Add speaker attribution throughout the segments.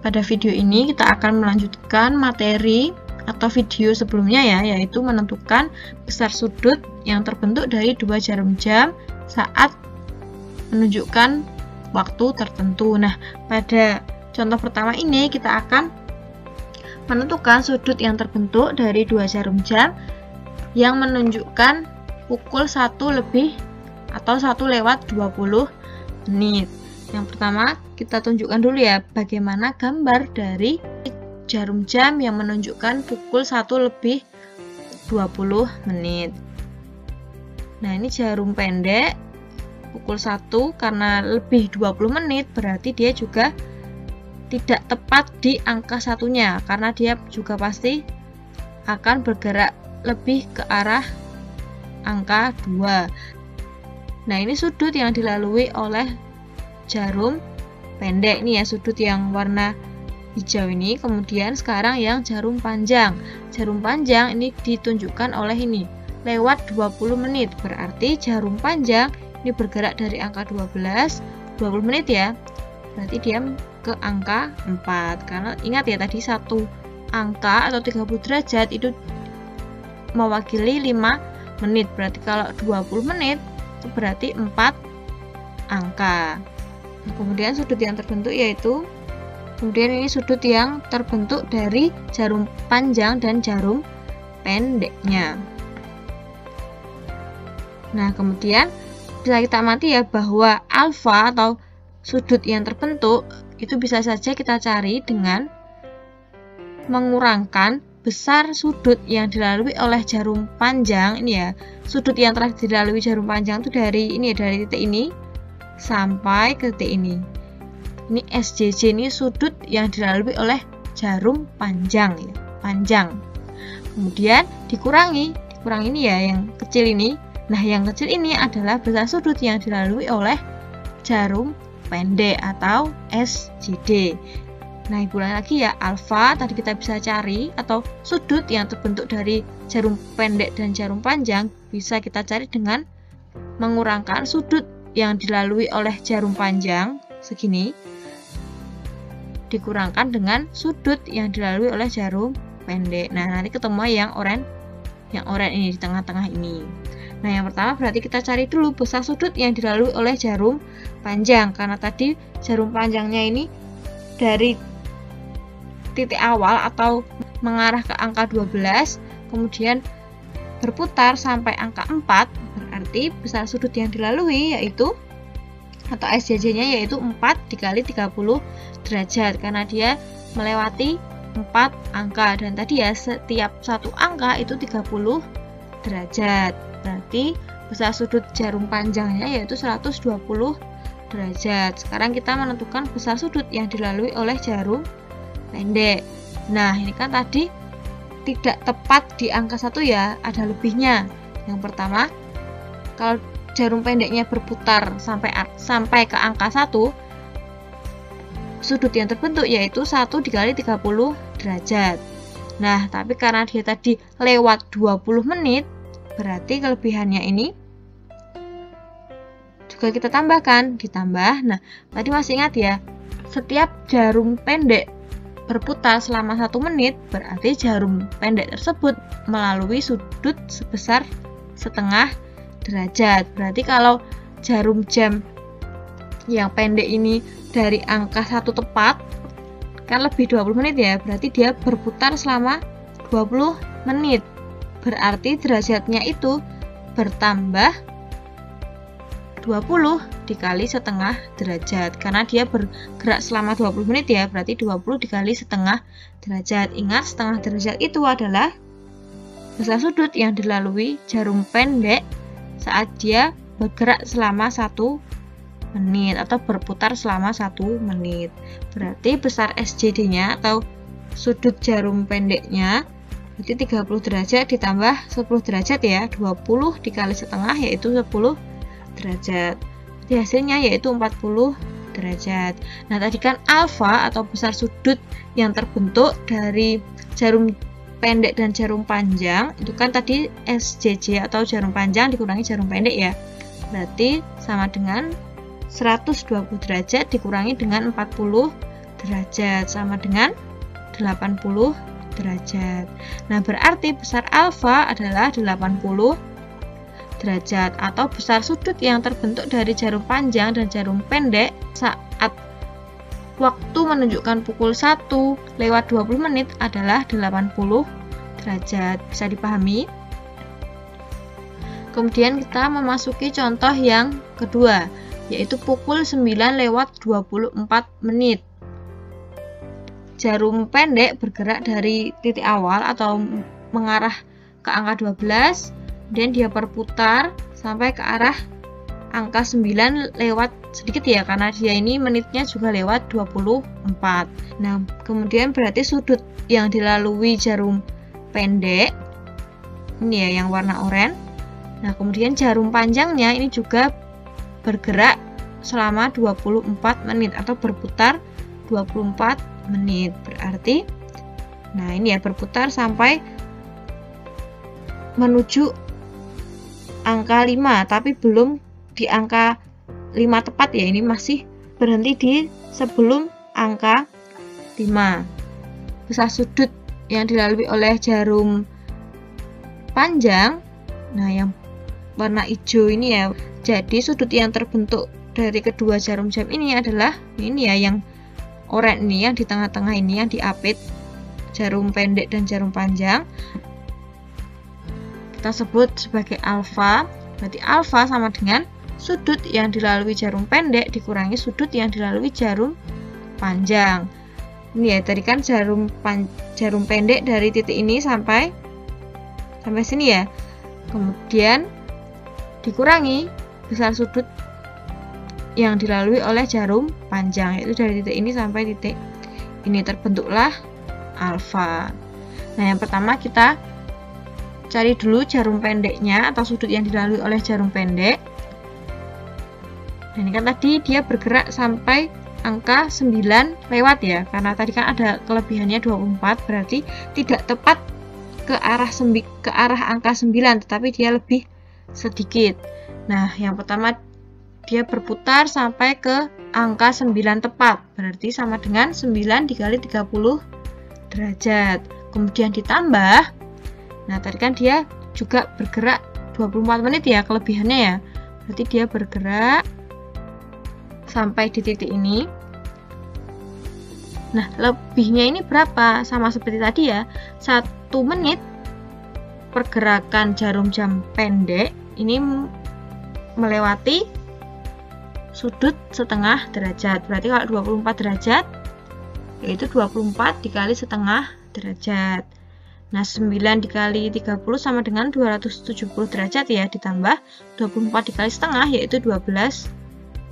Speaker 1: Pada video ini kita akan melanjutkan materi atau video sebelumnya ya, yaitu menentukan besar sudut yang terbentuk dari dua jarum jam saat menunjukkan waktu tertentu. Nah, pada contoh pertama ini kita akan menentukan sudut yang terbentuk dari dua jarum jam yang menunjukkan pukul 1 lebih atau 1:20 menit. Yang pertama, kita tunjukkan dulu ya bagaimana gambar dari jarum jam yang menunjukkan pukul 1:20 menit. Nah, ini jarum pendek pukul 1 karena lebih 20 menit berarti dia juga tidak tepat di angka satunya karena dia juga pasti akan bergerak lebih ke arah angka 2. Nah, ini sudut yang dilalui oleh jarum pendek nih ya, sudut yang warna hijau ini. Kemudian sekarang yang jarum panjang. Jarum panjang ini ditunjukkan oleh ini lewat 20 menit. Berarti jarum panjang ini bergerak dari angka 20 menit ya. Berarti dia ke angka 4. Karena ingat ya tadi satu angka atau 30 derajat itu mewakili 5 menit. Berarti kalau 20 menit itu berarti 4 angka. Kemudian sudut yang terbentuk yaitu, kemudian ini sudut yang terbentuk dari jarum panjang dan jarum pendeknya. Nah, kemudian bisa kita amati ya bahwa alfa atau sudut yang terbentuk itu bisa saja kita cari dengan mengurangkan besar sudut yang dilalui oleh jarum panjang. Ini ya, sudut yang telah dilalui jarum panjang itu dari ini ya, dari titik ini sampai ke titik ini. Ini SJJ, ini sudut yang dilalui oleh jarum panjang ya, panjang. Kemudian dikurangi ini ya yang kecil ini. Nah, yang kecil ini adalah besar sudut yang dilalui oleh jarum pendek atau SJD. Nah, ulangi lagi ya, alfa tadi kita bisa cari atau sudut yang terbentuk dari jarum pendek dan jarum panjang bisa kita cari dengan mengurangkan sudut yang dilalui oleh jarum panjang segini dikurangkan dengan sudut yang dilalui oleh jarum pendek. Nah, nanti ketemu yang oranye ini di tengah-tengah ini. Nah, yang pertama berarti kita cari dulu besar sudut yang dilalui oleh jarum panjang karena tadi jarum panjangnya ini dari titik awal atau mengarah ke angka 12 kemudian berputar sampai angka 4, berarti besar sudut yang dilalui yaitu atau SJJ-nya yaitu 4 dikali 30 derajat karena dia melewati 4 angka dan tadi ya setiap satu angka itu 30 derajat. Berarti besar sudut jarum panjangnya yaitu 120 derajat. Sekarang kita menentukan besar sudut yang dilalui oleh jarum pendek. Nah, ini kan tadi tidak tepat di angka 1 ya, ada lebihnya. Yang pertama, kalau jarum pendeknya berputar sampai ke angka 1, sudut yang terbentuk yaitu 1 dikali 30 derajat. Nah, tapi karena dia tadi lewat 20 menit, berarti kelebihannya ini juga kita tambahkan, ditambah. Nah, tadi masih ingat ya, setiap jarum pendek berputar selama 1 menit, berarti jarum pendek tersebut melalui sudut sebesar setengah derajat. Berarti kalau jarum jam yang pendek ini dari angka 1 tepat, kan lebih 20 menit ya, berarti dia berputar selama 20 menit. Berarti derajatnya itu bertambah 20 dikali setengah derajat karena dia bergerak selama 20 menit ya, berarti 20 dikali setengah derajat. Ingat, setengah derajat itu adalah besar sudut yang dilalui jarum pendek saat dia bergerak selama 1 menit atau berputar selama 1 menit. Berarti besar SJD-nya atau sudut jarum pendeknya berarti 30 derajat ditambah 10 derajat ya, 20 dikali setengah yaitu 10 derajat. Jadi hasilnya yaitu 40 derajat. Nah, tadi kan alfa atau besar sudut yang terbentuk dari jarum pendek dan jarum panjang itu kan tadi SJJ atau jarum panjang dikurangi jarum pendek ya. Berarti sama dengan 120 derajat dikurangi dengan 40 derajat sama dengan 80 derajat. Nah, berarti besar alfa adalah 80 derajat atau besar sudut yang terbentuk dari jarum panjang dan jarum pendek saat waktu menunjukkan pukul 1:20 menit adalah 80 derajat. Bisa dipahami? Kemudian kita memasuki contoh yang kedua, yaitu pukul 9:24 menit. Jarum pendek bergerak dari titik awal atau mengarah ke angka 12, dan dia berputar sampai ke arah angka 9 lewat sedikit ya, karena dia ini menitnya juga lewat 24. Nah, kemudian berarti sudut yang dilalui jarum pendek ini ya yang warna oranye. Nah, kemudian jarum panjangnya ini juga bergerak selama 24 menit atau berputar 24 menit. Berarti nah ini ya berputar sampai menuju angka 5, tapi belum di angka 5 tepat ya, ini masih berhenti di sebelum angka 5. Besar sudut yang dilalui oleh jarum panjang, nah yang warna hijau ini ya, jadi sudut yang terbentuk dari kedua jarum jam ini adalah ini ya yang oranye ini, yang di tengah-tengah ini yang diapit jarum pendek dan jarum panjang, kita sebut sebagai alfa. Berarti alfa sama dengan sudut yang dilalui jarum pendek dikurangi sudut yang dilalui jarum panjang. Ini ya, tadi kan jarum pendek dari titik ini sampai sini ya. Kemudian dikurangi besar sudut yang dilalui oleh jarum panjang, yaitu dari titik ini sampai titik ini, terbentuklah alfa. Nah, yang pertama kita cari dulu jarum pendeknya atau sudut yang dilalui oleh jarum pendek. Nah, ini kan tadi dia bergerak sampai angka 9 lewat ya, karena tadi kan ada kelebihannya 24, berarti tidak tepat ke arah angka 9, tetapi dia lebih sedikit. Nah, yang pertama dia berputar sampai ke angka 9 tepat, berarti sama dengan 9 dikali 30 derajat. Kemudian ditambah, nah tadi kan dia juga bergerak 24 menit ya kelebihannya ya, berarti dia bergerak sampai di titik ini. Nah, lebihnya ini berapa? Sama seperti tadi ya, 1 menit pergerakan jarum jam pendek ini melewati sudut setengah derajat. Berarti kalau 24 derajat, yaitu 24 dikali setengah derajat. Nah, 9 dikali 30 sama dengan 270 derajat ya, ditambah 24 dikali setengah, yaitu 12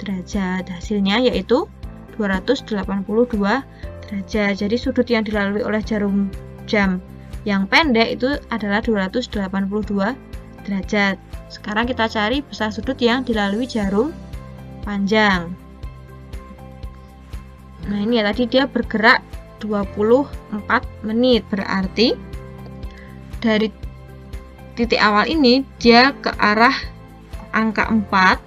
Speaker 1: derajat. Hasilnya yaitu 282 derajat. Jadi sudut yang dilalui oleh jarum jam yang pendek itu adalah 282 derajat. Sekarang kita cari besar sudut yang dilalui jarum panjang. Nah, ini ya tadi dia bergerak 24 menit, berarti dari titik awal ini dia ke arah angka 4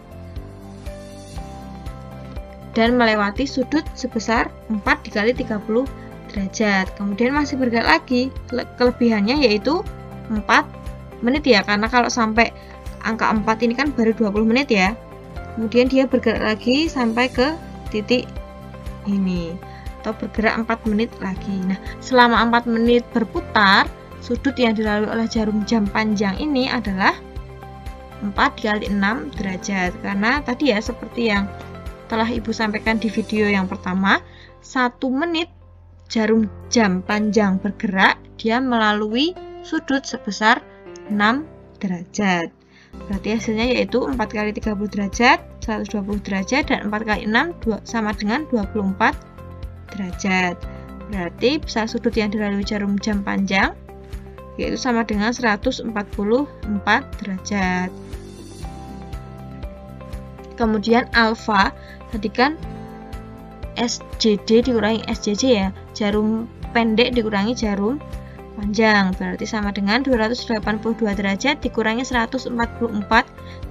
Speaker 1: dan melewati sudut sebesar 4 dikali 30 derajat. Kemudian masih bergerak lagi, kelebihannya yaitu 4 menit ya, karena kalau sampai angka 4 ini kan baru 20 menit ya. Kemudian dia bergerak lagi sampai ke titik ini, atau bergerak 4 menit lagi. Nah, selama 4 menit berputar, sudut yang dilalui oleh jarum jam panjang ini adalah 4 dikali 6 derajat. Karena tadi ya, seperti yang telah Ibu sampaikan di video yang pertama, 1 menit jarum jam panjang bergerak, dia melalui sudut sebesar 6 derajat. Berarti hasilnya yaitu 4 kali 30 derajat, 120 derajat, dan 4 kali 6 sama dengan 24 derajat. Berarti besar sudut yang dilalui jarum jam panjang yaitu sama dengan 144 derajat. Kemudian alfa, tadi kan SJD dikurangi SJJ ya, jarum pendek dikurangi jarum panjang, berarti sama dengan 282 derajat dikurangi 144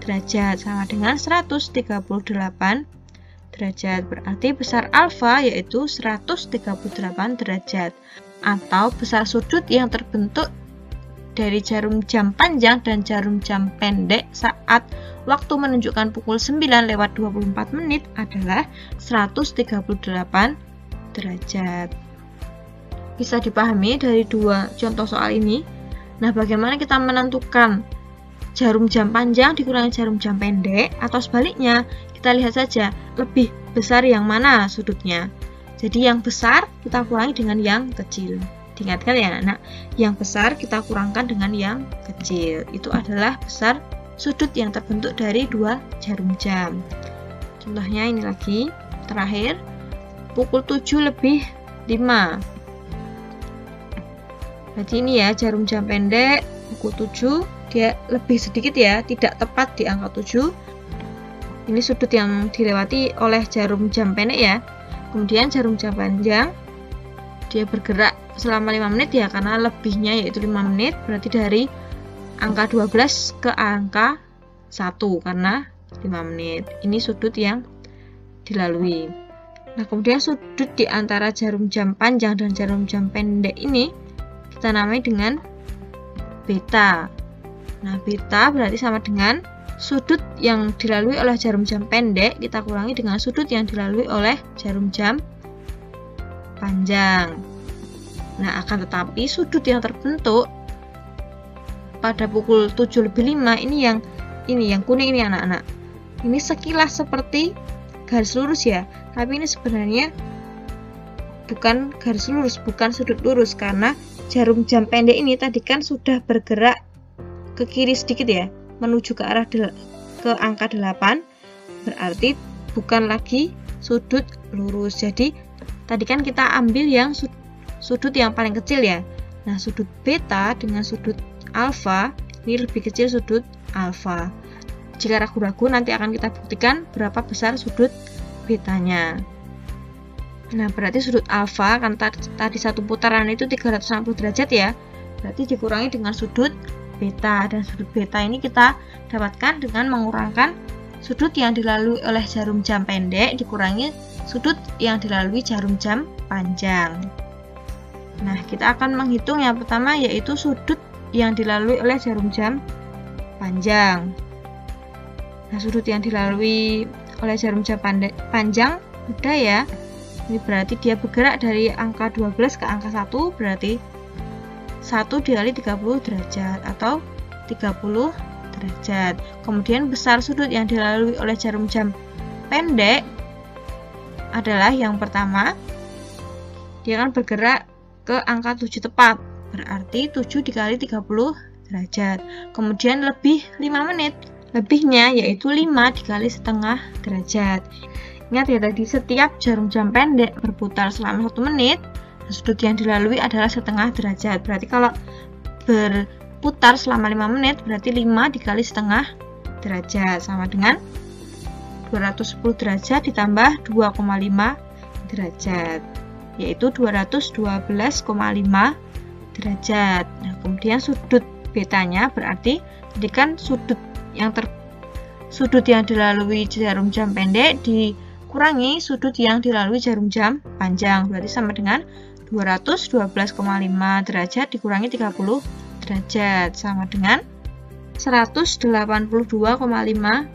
Speaker 1: derajat, sama dengan 138 derajat. Berarti besar alfa yaitu 138 derajat. Atau besar sudut yang terbentuk dari jarum jam panjang dan jarum jam pendek saat waktu menunjukkan pukul 9:24 adalah 138 derajat. Bisa dipahami dari dua contoh soal ini. Nah, bagaimana kita menentukan jarum jam panjang dikurangi jarum jam pendek, atau sebaliknya, kita lihat saja lebih besar yang mana sudutnya. Jadi yang besar kita kurangi dengan yang kecil. Diingatkan ya anak, yang besar kita kurangkan dengan yang kecil. Itu adalah besar sudut yang terbentuk dari dua jarum jam. Contohnya ini lagi, terakhir, pukul 7:05. Berarti ini ya, jarum jam pendek, pukul 7, dia lebih sedikit ya, tidak tepat di angka 7. Ini sudut yang dilewati oleh jarum jam pendek ya. Kemudian jarum jam panjang, dia bergerak selama 5 menit ya, karena lebihnya yaitu 5 menit, berarti dari angka 12 ke angka 1, karena 5 menit. Ini sudut yang dilalui. Nah, kemudian sudut di antara jarum jam panjang dan jarum jam pendek ini kita namai dengan beta. Nah, beta berarti sama dengan sudut yang dilalui oleh jarum jam pendek kita kurangi dengan sudut yang dilalui oleh jarum jam panjang. Nah, akan tetapi sudut yang terbentuk pada pukul 7:05 ini yang kuning ini anak-anak. Ini sekilas seperti garis lurus ya, tapi ini sebenarnya bukan garis lurus, bukan sudut lurus, karena jarum jam pendek ini tadi kan sudah bergerak ke kiri sedikit ya, menuju ke arah ke angka 8, berarti bukan lagi sudut lurus. Jadi tadi kan kita ambil yang sudut yang paling kecil ya. Nah, sudut beta dengan sudut alfa ini lebih kecil sudut alfa. Jika ragu-ragu nanti akan kita buktikan berapa besar sudut betanya. Nah, berarti sudut alfa kan tadi satu putaran itu 360 derajat ya. Berarti dikurangi dengan sudut beta, dan sudut beta ini kita dapatkan dengan mengurangkan sudut yang dilalui oleh jarum jam pendek dikurangi sudut yang dilalui jarum jam panjang. Nah, kita akan menghitung yang pertama yaitu sudut yang dilalui oleh jarum jam panjang. Nah, sudut yang dilalui oleh jarum jam panjang mudah ya. Ini berarti dia bergerak dari angka 12 ke angka 1, berarti 1 dikali 30 derajat atau 30 derajat. Kemudian besar sudut yang dilalui oleh jarum jam pendek adalah yang pertama, dia akan bergerak ke angka 7 tepat, berarti 7 dikali 30 derajat. Kemudian lebih 5 menit, lebihnya yaitu 5 dikali setengah derajat. Ingat ya tadi, setiap jarum jam pendek berputar selama 1 menit, sudut yang dilalui adalah setengah derajat. Berarti kalau berputar selama 5 menit, berarti 5 dikali setengah derajat, sama dengan 210 derajat ditambah 2,5 derajat, yaitu 212,5 derajat. Nah, kemudian sudut betanya berarti tadi kan sudut yang dilalui jarum jam pendek dikurangi sudut yang dilalui jarum jam panjang, berarti sama dengan 212,5 derajat dikurangi 30 derajat, sama dengan 182,5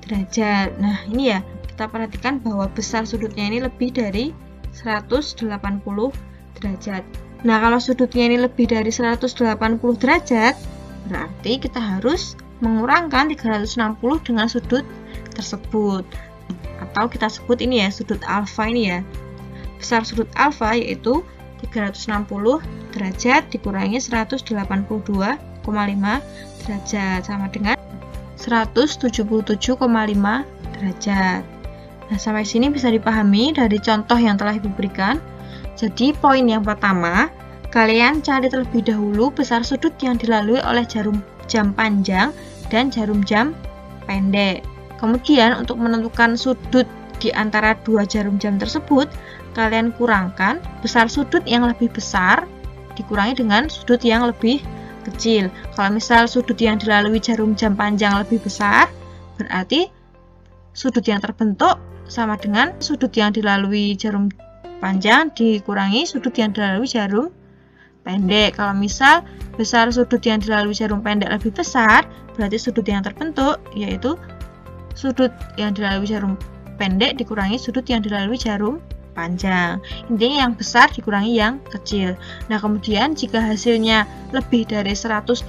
Speaker 1: derajat. Nah, ini ya, kita perhatikan bahwa besar sudutnya ini lebih dari 180 derajat. Nah, kalau sudutnya ini lebih dari 180 derajat, berarti kita harus mengurangkan 360 dengan sudut tersebut. Atau kita sebut ini ya, sudut alfa ini ya. Besar sudut alfa yaitu 360 derajat dikurangi 182,5 derajat, sama dengan 177,5 derajat. Nah, sampai sini bisa dipahami dari contoh yang telah Ibu berikan. Jadi, poin yang pertama, kalian cari terlebih dahulu besar sudut yang dilalui oleh jarum jam panjang dan jarum jam pendek. Kemudian, untuk menentukan sudut di antara dua jarum jam tersebut, kalian kurangkan besar sudut yang lebih besar dikurangi dengan sudut yang lebih kecil. Kalau misal sudut yang dilalui jarum jam panjang lebih besar, berarti sudut yang terbentuk sama dengan sudut yang dilalui jarum panjang dikurangi sudut yang dilalui jarum pendek. Kalau misal besar sudut yang dilalui jarum pendek lebih besar, berarti sudut yang terbentuk yaitu sudut yang dilalui jarum pendek dikurangi sudut yang dilalui jarum panjang. Intinya yang besar dikurangi yang kecil. Nah, kemudian jika hasilnya lebih dari 180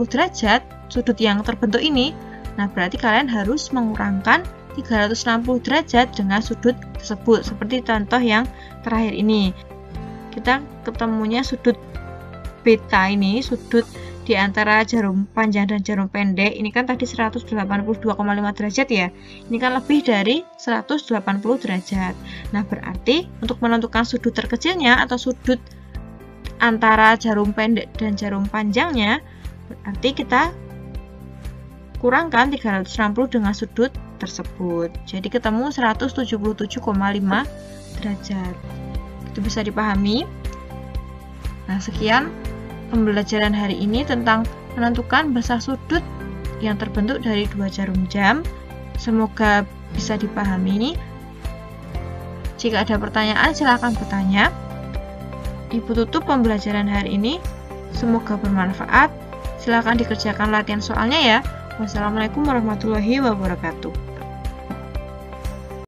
Speaker 1: derajat sudut yang terbentuk ini, nah berarti kalian harus mengurangkan 360 derajat dengan sudut tersebut. Seperti contoh yang terakhir ini. Kita ketemunya sudut beta ini, sudut di antara jarum panjang dan jarum pendek. Ini kan tadi 182,5 derajat ya. Ini kan lebih dari 180 derajat. Nah, berarti untuk menentukan sudut terkecilnya atau sudut antara jarum pendek dan jarum panjangnya, berarti kita kurangkan 360 dengan sudut tersebut. Jadi ketemu 177,5 derajat. Itu bisa dipahami. Nah, sekian pembelajaran hari ini tentang menentukan besar sudut yang terbentuk dari dua jarum jam. Semoga bisa dipahami. Jika ada pertanyaan, silakan bertanya. Ibu tutup pembelajaran hari ini. Semoga bermanfaat. Silakan dikerjakan latihan soalnya ya. Wassalamualaikum warahmatullahi wabarakatuh.